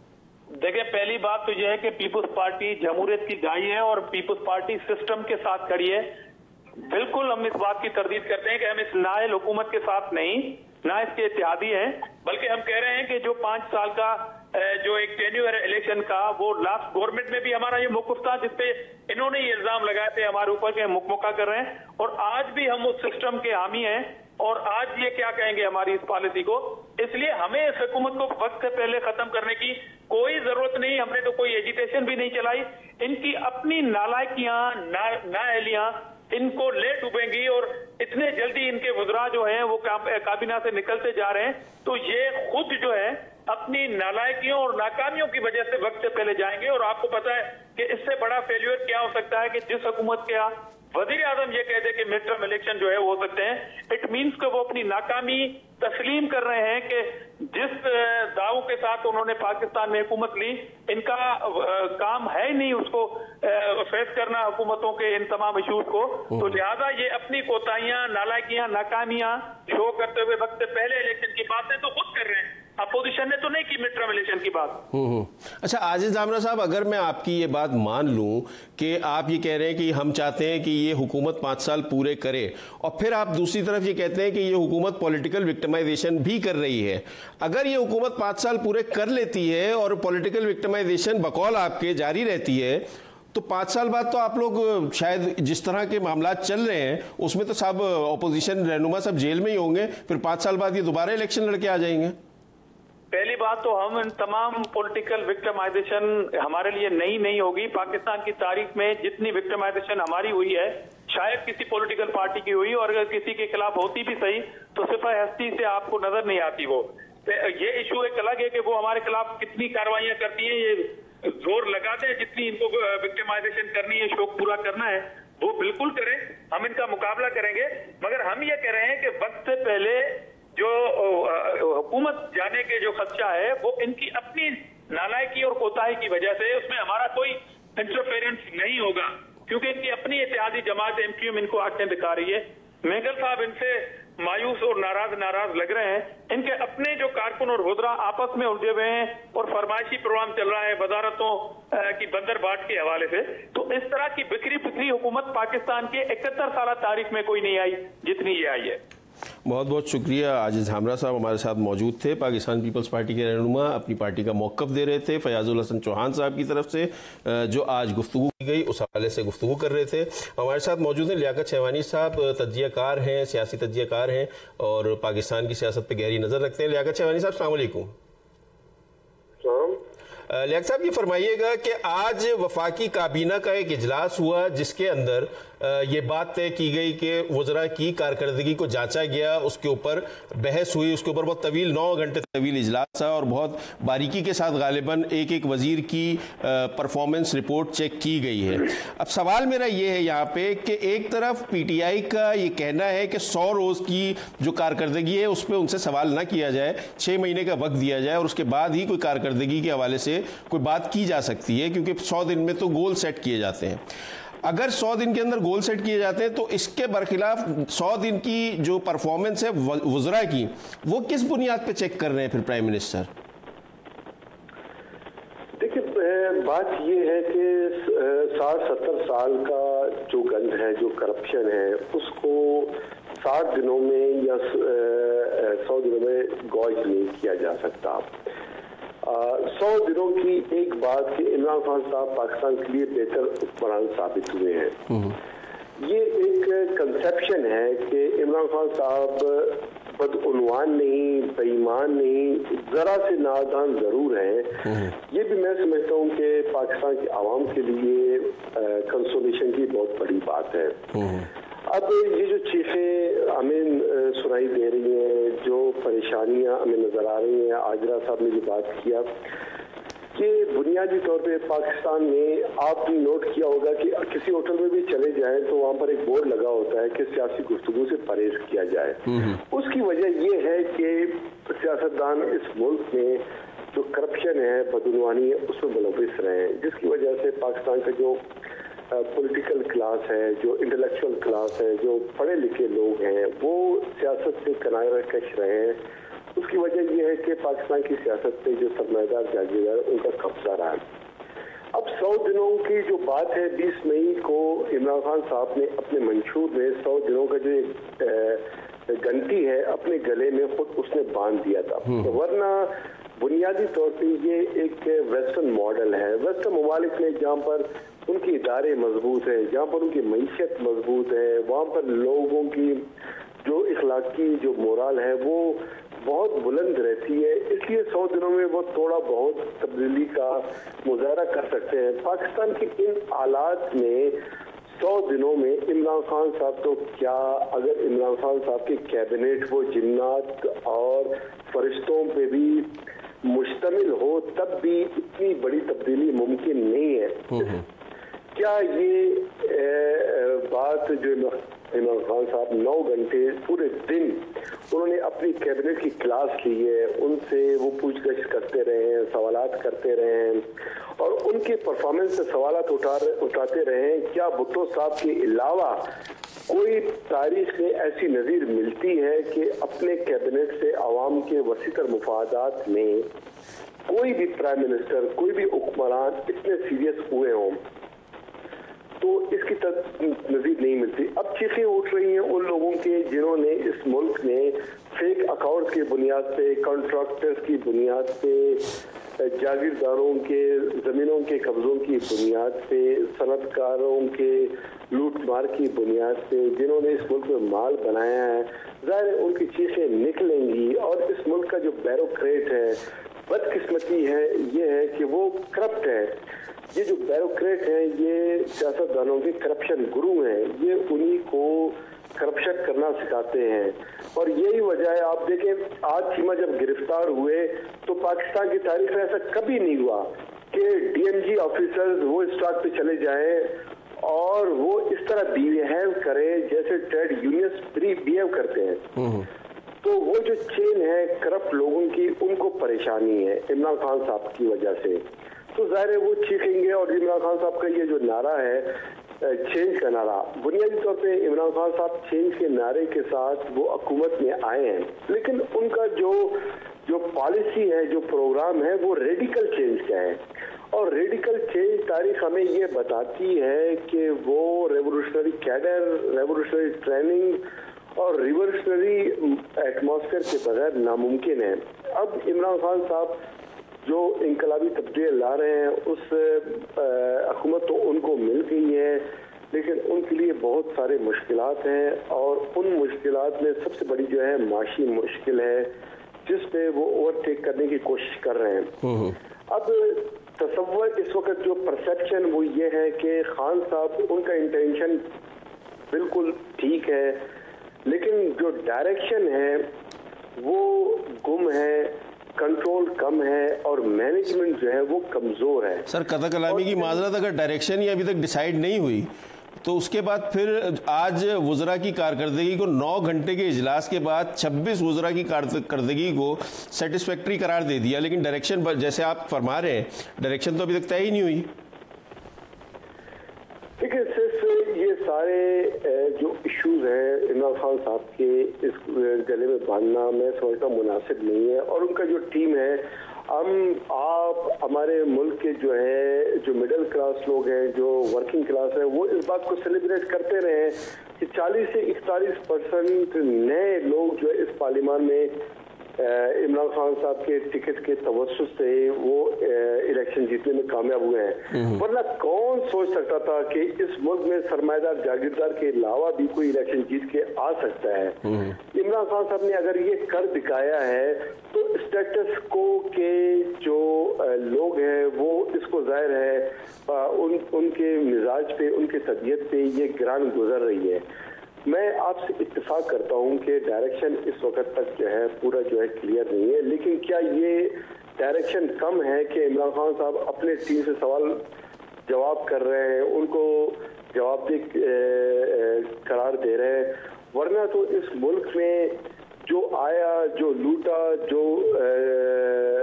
C: देखिए, पहली बात तो यह है कि पीपल्स पार्टी जमहूरियत की गाय है और पीपल्स पार्टी सिस्टम के साथ खड़ी है। बिल्कुल हम इस बात की तरदीद करते हैं कि हम इस नाअहल हुकूमत के साथ नहीं, ना इसके इत्तेहादी हैं, बल्कि हम कह रहे हैं कि जो 5 साल का जो एक टेन्यूर है इलेक्शन का, वो लास्ट गवर्नमेंट में भी हमारा ये मौक़िफ़ था जिसपे इन्होंने ये इल्जाम लगाए थे हमारे ऊपर के मुकमुका कर रहे हैं, और आज भी हम उस सिस्टम के हामी हैं। और आज ये क्या कहेंगे हमारी इस पॉलिसी को, इसलिए हमें इस हुकूमत को वक्त से पहले खत्म करने की कोई जरूरत नहीं। हमने तो कोई एजिटेशन भी नहीं चलाई। इनकी अपनी नालायकियां, नाअहलियां इनको ले डूबेंगी, और इतने जल्दी इनके वज़रा जो हैं वो काबीना से निकलते जा रहे हैं। तो ये खुद जो है अपनी नालायकियों और नाकामियों की वजह से वक्त से पहले जाएंगे। और आपको पता है कि इससे बड़ा फेल्यूर क्या हो सकता है कि जिस हुकूमत के वजीर आजम ये कह दे कि मिड टर्म इलेक्शन जो है वो हो सकते हैं। इट मीन्स कि वो अपनी नाकामी तस्लीम कर रहे हैं कि जिस दावों के साथ उन्होंने पाकिस्तान में हुकूमत ली, इनका काम है ही नहीं उसको फेस करना, हुकूमतों के इन तमाम इशूज को। तो लिहाजा ये अपनी कोताहियां, नालायकियां, नाकामियां शो करते हुए वक्त से पहले इलेक्शन की बातें तो खुद कर रहे हैं, अपोजिशन ने तो नहीं की मिड टर्म इलेक्शन की बात।
A: अच्छा आजिज जामरा साहब, अगर मैं आपकी ये बात मान लूं कि आप ये कह रहे हैं कि हम चाहते हैं कि ये हुकूमत 5 साल पूरे करे, और फिर आप दूसरी तरफ ये कहते हैं कि ये हुकूमत पॉलिटिकल विक्टिमाइजेशन भी कर रही है, अगर ये हुकूमत 5 साल पूरे कर लेती है और पॉलिटिकल विक्टिमाइजेशन बकौल आपके जारी रहती है, तो 5 साल बाद तो आप लोग शायद जिस तरह के मामला चल रहे हैं उसमें तो सब ऑपोजिशन रहनुमा सब जेल में ही होंगे, फिर 5 साल बाद ये दोबारा इलेक्शन लड़के आ जाएंगे।
C: पहली बात तो हम इन तमाम पॉलिटिकल विक्टिमाइजेशन हमारे लिए नई नहीं होगी। पाकिस्तान की तारीख में जितनी विक्टिमाइजेशन हमारी हुई है, शायद किसी पॉलिटिकल पार्टी की हुई, और अगर किसी के खिलाफ होती भी सही तो सिफा हस्ती से आपको नजर नहीं आती वो। ये इशू एक अलग है कि वो हमारे खिलाफ कितनी कार्रवाइयां करती हैं, ये जोर लगाते हैं जितनी इनको विक्टिमाइजेशन करनी है, शोक पूरा करना है, वो बिल्कुल करें, हम इनका मुकाबला करेंगे। मगर हम ये कह रहे हैं कि वक्त से पहले जो हुकूमत जाने के जो खदशा है वो इनकी अपनी नालायकी और कोताही की वजह से, उसमें हमारा कोई इंटरफेरेंस नहीं होगा, क्योंकि इनकी अपनी इत्तेहादी जमात MQM इनको आंखें दिखा रही है। मेहगल साहब इनसे मायूस और नाराज लग रहे हैं। इनके अपने जो कारकुन और वुज़रा आपस में उलझे हुए हैं और फरमाइशी प्रोग्राम चल रहा है वजारतों की बंदरबाट के हवाले से। तो इस तरह की बिखरी हुकूमत पाकिस्तान के 71 साल तारीख में कोई नहीं आई जितनी ये आई है।
A: बहुत बहुत शुक्रिया। आजिज झामरा साहब हमारे साथ मौजूद थे, पाकिस्तान पीपल्स पार्टी के रहनुमा, अपनी पार्टी का मौक़िफ़ दे रहे थे। फयाजुल हसन चौहान साहब की तरफ से जो आज गुफ्तगू की गई उस हवाले से गुफ्तगू कर रहे थे। हमारे साथ मौजूद हैं लियाकत शहवानी साहब, तज्ज़ियाकार हैं, सियासी तज्ज़ियाकार हैं और पाकिस्तान की सियासत पर गहरी नज़र रखते हैं। लियाकत शहवानी साहब अस्सलाम वालेकुम। लियाकत साहब ये फरमाइएगा कि आज वफाकी काबीना का एक इजलास हुआ जिसके अंदर ये बात तय की गई कि वज़रा की कारकर्दगी को जांचा गया, उसके ऊपर बहस हुई, उसके ऊपर बहुत तवील 9 घंटे तवील इजलास था और बहुत बारीकी के साथ गालिबन एक एक वज़ीर की परफॉर्मेंस रिपोर्ट चेक की गई है। अब सवाल मेरा ये है यहाँ पे कि एक तरफ PTI का ये कहना है कि 100 रोज़ की जो कारकर्दगी है उस पर उनसे सवाल ना किया जाए, 6 महीने का वक्त दिया जाए और उसके बाद ही कोई कारकर्दगी के हवाले से कोई बात की जा सकती है, क्योंकि 100 दिन में तो गोल सेट किए जाते हैं। अगर 100 दिन के अंदर गोल सेट किए जाते हैं तो इसके बरखिलाफ 100 दिन की जो परफॉर्मेंस है वज़रा की, वो किस बुनियाद पे चेक कर रहे हैं फिर प्राइम मिनिस्टर?
E: देखिए, बात ये है कि 60-70 साल का जो गंद है, जो करप्शन है, उसको 60 दिनों में या 100 दिनों में गॉज नहीं किया जा सकता। 100 दिनों की एक बात कि इमरान खान साहब पाकिस्तान के लिए बेहतर हुक्मरान साबित हुए हैं। ये एक कंसेप्शन है कि इमरान खान साहब बदउनवान नहीं, बेईमान नहीं, जरा से नादान जरूर हैं। ये भी मैं समझता हूँ कि पाकिस्तान की आवाम के लिए कंसोलेशन की बहुत बड़ी बात है। अब ये जो चीखें हमें सुनाई दे रही हैं, जो परेशानियां हमें नजर आ रही हैं, आजरा साहब ने जो बात किया कि बुनियादी तौर पे पाकिस्तान में आपने नोट किया होगा कि किसी होटल में भी चले जाएं तो वहां पर एक बोर्ड लगा होता है कि सियासी गुफ्तगू से परहेज किया जाए। उसकी वजह ये है कि सियासतदान इस मुल्क में जो करप्शन है, बदउनवानी है, उसमें मुलविस रहे हैं, जिसकी वजह से पाकिस्तान का जो पॉलिटिकल क्लास है, जो इंटेलेक्चुअल क्लास है, जो पढ़े लिखे लोग हैं, वो सियासत से किनारा कश रहे हैं। उसकी वजह यह है कि पाकिस्तान की सियासत पे जो सरमायादार जागीरदार उनका कब्जा रहा है। अब 100 दिनों की जो बात है, 20 मई को इमरान खान साहब ने अपने मंशूर में 100 दिनों का जो घंटी है अपने गले में खुद उसने बांध दिया था। वरना बुनियादी तौर पे ये एक वेस्टर्न मॉडल है। वेस्टर्न ममालिक में जहाँ पर उनके इदारे मजबूत है, जहाँ पर उनकी मईशत मजबूत है, वहाँ पर लोगों की जो इखलाकी जो मोरल है वो बहुत बुलंद रहती है, इसलिए 100 दिनों में वो थोड़ा बहुत तब्दीली का मुजाहरा कर सकते हैं। पाकिस्तान के इन हालात में 100 दिनों में इमरान खान साहब तो क्या, अगर इमरान खान साहब की कैबिनेट वो जिन्नात और फरिश्तों पे भी मुश्तमिल हो तब भी इतनी बड़ी तब्दीली मुमकिन नहीं है। क्या ये बात जो इमरान खान साहब 9 घंटे पूरे दिन उन्होंने अपनी कैबिनेट की क्लास ली है, उनसे वो पूछगछ करते रहे हैं, सवालात करते रहे हैं और उनके परफॉर्मेंस से सवालात उठाते रहे हैं, क्या भुट्टो साहब के अलावा कोई तारीख में ऐसी नज़ीर मिलती है कि अपने कैबिनेट से आवाम के वसीतर मुफादात में कोई भी प्राइम मिनिस्टर, कोई भी हुक्मरान इतने सीरियस हुए हों? तो इसकी नज़ीर नहीं मिलती। अब चीखें उठ रही हैं उन लोगों के जिन्होंने इस मुल्क में फेक अकाउंट की बुनियाद पे, कॉन्ट्रैक्टर्स की बुनियाद पे, जागीरदारों के ज़मीनों के कब्जों की बुनियाद पे, सनतकारों के लूट मार की बुनियाद पे जिन्होंने इस मुल्क में माल बनाया है, ज़ाहिर उनकी चीखें निकलेंगी। और इस मुल्क का जो ब्यूरोक्रेट है, बदकिस्मती है ये है कि वो करप्ट है। ये जो ब्यूरोक्रेट हैं, ये सियासतदानों के करप्शन गुरु हैं, ये उन्हीं को करप्शन करना सिखाते हैं। और यही वजह है, आप देखें आज चीमा जब गिरफ्तार हुए तो पाकिस्तान की तारीख में ऐसा कभी नहीं हुआ कि डीएमजी ऑफिसर्स वो स्टॉक पे चले जाएं और वो इस तरह बिहेव करें जैसे ट्रेड यूनियंस बिहेव करते हैं। तो वो जो चेन है करप्ट लोगों की, उनको परेशानी है इमरान खान साहब की वजह से। तो जाहिर है वो चीखेंगे। और इमरान खान साहब का ये जो नारा है चेंज का नारा, बुनियादी तौर पे इमरान खान साहब चेंज के नारे के साथ वो हुकूमत में आए हैं, लेकिन उनका जो पॉलिसी है, जो प्रोग्राम है, वो रेडिकल चेंज का है। और रेडिकल चेंज तारीख हमें ये बताती है कि वो रेवोल्यूशनरी कैडर, रेवोल्यूशनरी ट्रेनिंग और रिवोल्यूशनरी एटमॉस्फेयर के बगैर नामुमकिन है। अब इमरान खान साहब जो इनकलाबी तब्दीली ला रहे हैं, उस हुकूमत तो उनको मिल गई है, लेकिन उनके लिए बहुत सारे मुश्किलात हैं। और उन मुश्किलात में सबसे बड़ी जो है माशी मुश्किल है, जिस पे वो ओवरटेक करने की कोशिश कर रहे हैं। अब तसव्वुर इस वक्त जो परसेप्शन वो ये है कि खान साहब, उनका इंटेंशन बिल्कुल ठीक है, लेकिन जो डायरेक्शन है वो गुम है, कंट्रोल कम है और मैनेजमेंट जो है वो कमजोर है।
A: सर, कतल कलामी की माजरत अगर डायरेक्शन ही अभी तक डिसाइड नहीं हुई तो उसके बाद फिर आज वज़रा की कारकर्दगी को 9 घंटे के इजलास के बाद 26 वज़रा की कारकर्दगी को सेटिस्फैक्ट्री करार दे दिया, लेकिन डायरेक्शन जैसे आप फरमा रहे हैं, डायरेक्शन तो अभी तक तय ही नहीं हुई।
E: देखिए, सिर्फ ये सारे जो इश्यूज हैं इमरान खान साहब के इस गले में बांधना मैं समझता मुनासिब नहीं है। और उनका जो टीम है, आप हमारे मुल्क के जो मिडिल क्लास लोग हैं, जो वर्किंग क्लास है, वो इस बात को सेलिब्रेट करते रहे कि 40 से 41% नए लोग जो है इस पार्लियामान में इमरान खान साहब के टिकट के तवज्जुह से वो इलेक्शन जीतने में कामयाब हुए हैं। वरना कौन सोच सकता था कि इस मुल्क में सरमाएदार जागीरदार के अलावा भी कोई इलेक्शन जीत के आ सकता है। इमरान खान साहब ने अगर ये कर दिखाया है तो स्टेटस को के जो लोग हैं वो इसको जाहिर है उनके मिजाज पे, उनके तबीयत पे ये गिरान गुजर रही है। मैं आपसे इत्तेफाक करता हूं कि डायरेक्शन इस वक्त तक जो है पूरा जो है क्लियर नहीं है, लेकिन क्या ये डायरेक्शन कम है कि इमरान खान साहब अपने टीम से सवाल जवाब कर रहे हैं, उनको जवाबदेह करार दे रहे हैं? वरना तो इस मुल्क में जो आया, जो लूटा, जो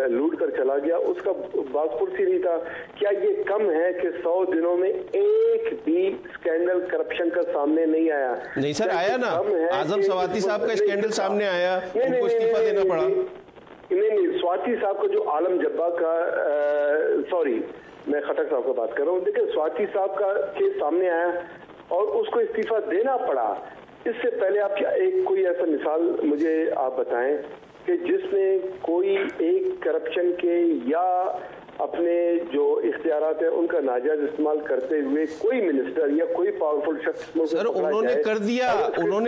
E: लूट कर चला गया, उसका बासपुरसी नहीं था। क्या ये कम है कि 100 दिनों में एक भी स्कैंडल करप्शन का सामने नहीं आया?
A: नहीं सर, आया ना, आजम स्वाति साहब का स्कैंडल सामने आया, उनको इस्तीफा देना पड़ा।
E: नहीं, स्वाति साहब का जो आलम जब्बा का सॉरी मैं खटक साहब का बात कर रहा हूँ। देखिए, स्वाति साहब का केस सामने आया और उसको इस्तीफा देना पड़ा। इससे पहले आप कोई ऐसा मिसाल मुझे आप बताएं कि जिसमें कोई एक करप्शन के या अपने जो इख्तियारात है उनका नाजायज इस्तेमाल करते हुए कोई मिनिस्टर या कोई पावरफुल शख्स
A: सर उन्होंने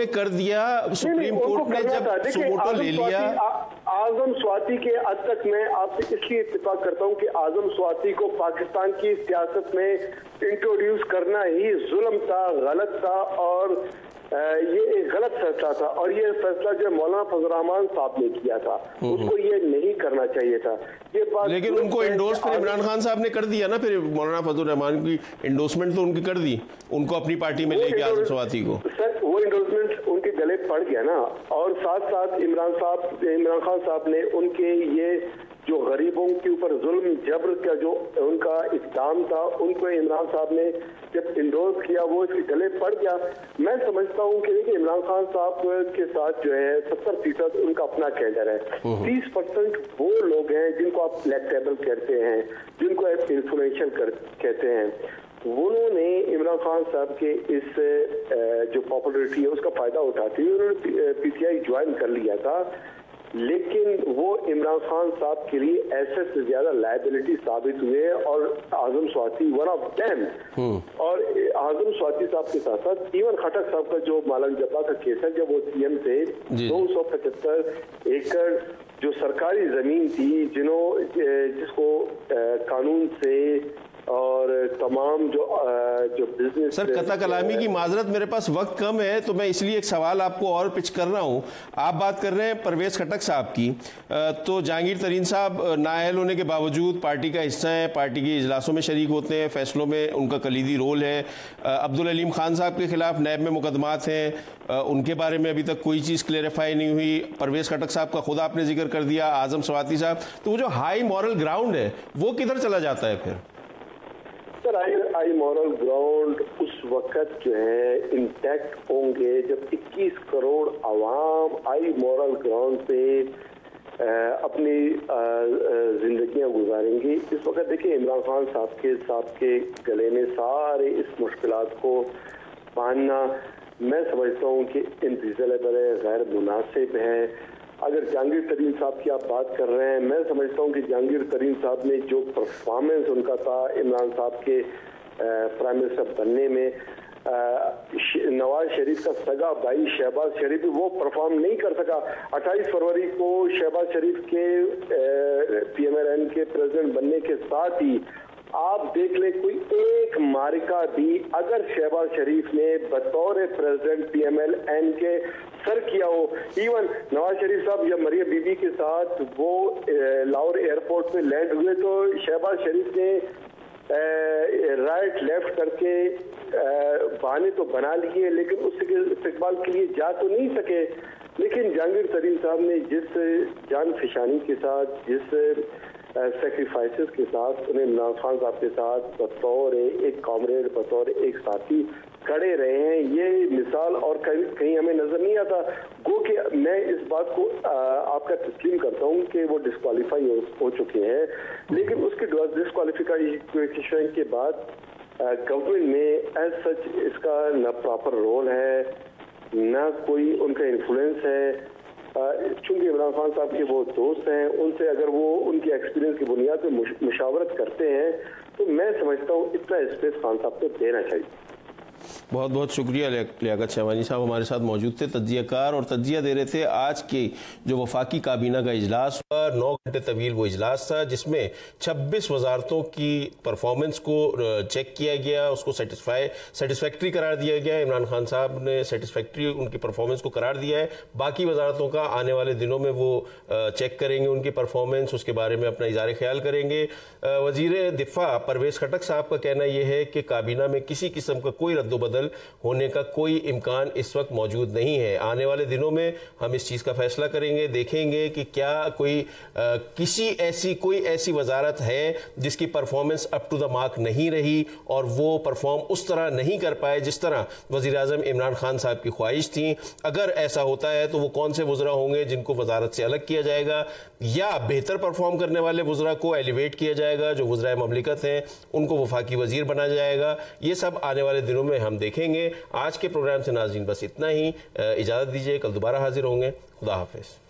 A: कर दिया सुप्रीम कोर्ट ने जब सुमोटो ले लिया।
E: आजम स्वाति के हद तक मैं आपसे इसलिए इत्तेफाक करता हूं कि आजम स्वाति को पाकिस्तान की सियासत में इंट्रोड्यूस करना ही जुल्म था, गलत था और ये एक गलत फैसला था। और ये फैसला जो मौलाना फजल रहमान साहब ने किया था, उसको ये नहीं करना चाहिए था। ये बात
A: लेकिन उनको इंडोर्स फिर इमरान खान साहब ने कर दिया ना, फिर मौलाना फजल रहमान की इंडोर्समेंट तो उनकी कर दी, उनको अपनी पार्टी में लेके आजम स्वाति को।
E: सर वो इंडोर्समेंट उनके गले पड़ गया ना। और साथ साथ इमरान खान साहब ने उनके ये जो गरीबों के ऊपर जुल्म जबर का जो उनका इक़दाम था, उनको इमरान साहब ने जब इंडोर्स किया वो इसके गले पड़ गया। मैं समझता हूँ कि देखिए इमरान खान साहब के साथ जो है 70% उनका अपना कैडर है, 30% वो लोग हैं जिनको आप इलेक्टेबल कहते हैं, जिनको आप इन्फ्लुएंशियल कहते हैं। उन्होंने इमरान खान साहब के इस जो पॉपुलरिटी है उसका फायदा उठाते हुए उन्होंने पीटीआई ज्वाइन कर लिया था। लेकिन वो इमरान खान साहब के लिए एसेट से ज्यादा लायबिलिटी साबित हुए और आजम स्वाति वन ऑफ देम। और आजम स्वाति साहब के साथ साथ इवन खटक साहब का जो मालन जब्बा का केस है, जब वो सीएम थे 275 एकड़ जो सरकारी जमीन थी जिसको कानून से और और तमाम जो बिजनेस।
A: सर कता कलामी की माजरत, मेरे पास वक्त कम है तो मैं इसलिए एक सवाल आपको और पिच कर रहा हूं। आप बात कर रहे हैं परवेज खटक साहब की, तो जहांगीर तरीन साहब नाअहल होने के बावजूद पार्टी का हिस्सा है, पार्टी के इजलासों में शरीक होते हैं, फैसलों में उनका कलीदी रोल है। अब्दुल अलीम खान साहब के खिलाफ नैब में मुकदमात हैं, उनके बारे में अभी तक कोई चीज़ क्लेरिफाई नहीं हुई। परवेज खटक साहब का खुद आपने जिक्र कर दिया, आजम स्वाति साहब, तो वो जो हाई मॉरल ग्राउंड है वो किधर चला जाता है फिर?
E: सर आई मॉरल ग्राउंड उस वक्त जो है इंटैक्ट होंगे जब 21 करोड़ आवाम आई मॉरल ग्राउंड पे अपनी जिंदगियां गुजारेंगी। इस वक्त देखिए इमरान खान साहब के गले में सारे इस मुश्किलात को बांधना मैं समझता हूँ कि इनफिजिबल है, गैर मुनासिब है। अगर जहांगीर तरीन साहब की आप बात कर रहे हैं, मैं समझता हूँ कि जहांगीर तरीन साहब ने जो परफॉर्मेंस उनका था इमरान साहब के प्राइम मिनिस्टर बनने में, नवाज शरीफ का सगा भाई शहबाज शरीफ वो परफॉर्म नहीं कर सका। 28 फरवरी को शहबाज शरीफ के PMLN के प्रेसिडेंट बनने के साथ ही आप देख ले कोई एक मारिका भी अगर शहबाज शरीफ ने बतौर प्रेसिडेंट PMLN के सर किया हो। इवन नवाज शरीफ साहब जब मरियम बीबी के साथ वो लाहौर एयरपोर्ट पे लैंड हुए तो शहबाज शरीफ ने राइट लेफ्ट करके बहाने तो बना लिए लेकिन उसके इस्तेमाल के लिए जा तो नहीं सके। लेकिन जहांगीर तरीन साहब ने जिस जान फिशानी के साथ, जिस सेक्रीफाइसेस के साथ उन्हें इमरान खान साहब के साथ बतौर एक कॉमरेड, बतौर एक साथी खड़े रहे हैं, ये मिसाल और कहीं हमें नजर नहीं आता। गो कि मैं इस बात को आपका तस्लीम करता हूँ कि वो डिस्क्वालीफाई हो चुके हैं, लेकिन उसके डिस्क्वालीफिकेशन के बाद गवर्नमेंट में एज सच इसका न प्रॉपर रोल है, न कोई उनका इन्फ्लुएंस है। चूंकि इमरान खान साहब के वो दोस्त हैं, उनसे अगर वो उनके एक्सपीरियंस की बुनियाद पर मुशावरत करते हैं तो मैं समझता हूँ इतना स्पेस खान साहब को देना चाहिए।
A: बहुत बहुत शुक्रिया लियाकत शहबानी साहब हमारे साथ मौजूद थे, तज्जियाकार, और तज्जिया दे रहे थे आज के जो वफाकी काबीना का इजलास हुआ। 9 घंटे तवील वो इजलास था जिसमें 26 वजारतों की परफॉर्मेंस को चेक किया गया, उसको सेटिस्फैक्ट्री करार दिया गया। इमरान खान साहब ने सेटिस्फैक्ट्री उनकी परफॉर्मेंस को करार दिया है। बाकी वजारतों का आने वाले दिनों में वो चेक करेंगे उनकी परफॉर्मेंस, उसके बारे में अपना इज़ारे ख्याल करेंगे। वजीर दिफा परवेज खटक साहब का कहना यह है कि काबीना में किसी किस्म का कोई रद्दोबदल होने का कोई इम्कान इस वक्त मौजूद नहीं है। आने वाले दिनों में हम इस चीज़ का फैसला करेंगे, देखेंगे कि क्या कोई कोई ऐसी वजारत है जिसकी performance up to the mark नहीं रही और वो परफॉर्म उस तरह नहीं कर पाए जिस तरह वज़ीर आज़म इमरान खान साहब की ख्वाहिश थी। अगर ऐसा होता है तो वो कौन से वज़रा होंगे जिनको वजारत से अलग किया जाएगा, या बेहतर परफॉर्म करने वाले वज़रा को एलिवेट किया जाएगा, जो वज़रा ममलिकत हैं उनको वफाकी वज़ीर बनाया जाएगा। ये सब आने वाले दिनों में हम देखेंगे। आज के प्रोग्राम से नाज़रीन बस इतना ही, इजाज़त दीजिए, कल दोबारा हाजिर होंगे। खुदा हाफिज़।